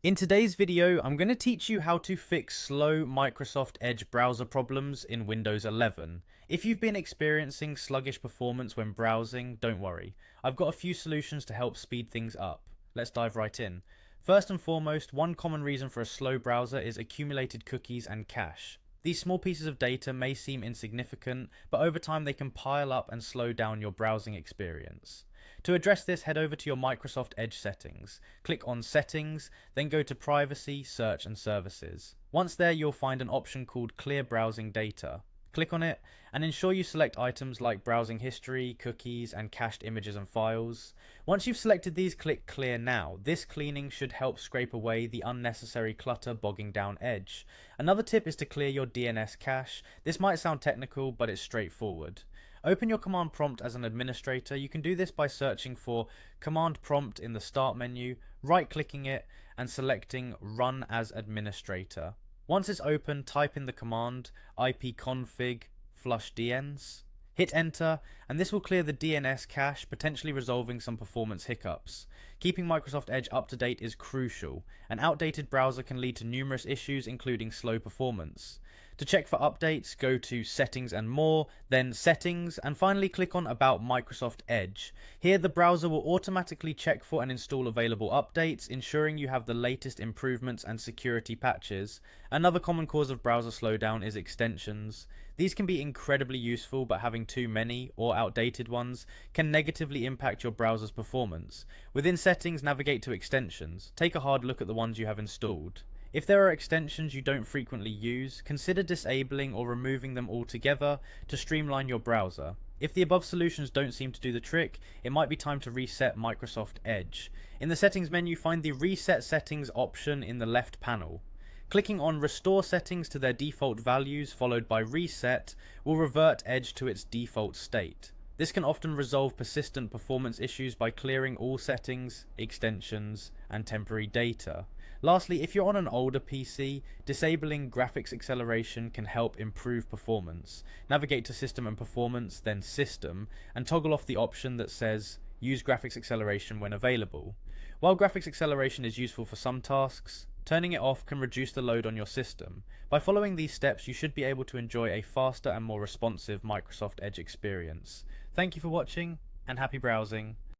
In today's video, I'm going to teach you how to fix slow Microsoft Edge browser problems in Windows 11. If you've been experiencing sluggish performance when browsing, don't worry. I've got a few solutions to help speed things up. Let's dive right in. First and foremost, one common reason for a slow browser is accumulated cookies and cache. These small pieces of data may seem insignificant, but over time they can pile up and slow down your browsing experience. To address this, head over to your Microsoft Edge settings. Click on Settings, then go to Privacy, Search and Services. Once there, you'll find an option called Clear Browsing Data. Click on it and ensure you select items like browsing history, cookies, and cached images and files. Once you've selected these, click Clear Now. This cleaning should help scrape away the unnecessary clutter bogging down Edge. Another tip is to clear your DNS cache. This might sound technical, but it's straightforward. Open your command prompt as an administrator. You can do this by searching for command prompt in the start menu, right-clicking it, and selecting Run as Administrator. Once it's open, type in the command ipconfig flushdns. Hit enter, and this will clear the DNS cache, potentially resolving some performance hiccups. Keeping Microsoft Edge up to date is crucial. An outdated browser can lead to numerous issues, including slow performance. To check for updates, go to Settings and More, then Settings, and finally click on About Microsoft Edge. Here, the browser will automatically check for and install available updates, ensuring you have the latest improvements and security patches. Another common cause of browser slowdown is extensions. These can be incredibly useful, but having too many or outdated ones can negatively impact your browser's performance. Within Settings, navigate to Extensions. Take a hard look at the ones you have installed. If there are extensions you don't frequently use, consider disabling or removing them altogether to streamline your browser. If the above solutions don't seem to do the trick, it might be time to reset Microsoft Edge. In the settings menu, find the Reset Settings option in the left panel. Clicking on Restore Settings to their default values followed by Reset will revert Edge to its default state. This can often resolve persistent performance issues by clearing all settings, extensions, and temporary data. Lastly, if you're on an older PC, disabling graphics acceleration can help improve performance. Navigate to System and Performance, then System, and toggle off the option that says Use graphics acceleration when available. While graphics acceleration is useful for some tasks, turning it off can reduce the load on your system. By following these steps, you should be able to enjoy a faster and more responsive Microsoft Edge experience. Thank you for watching, and happy browsing.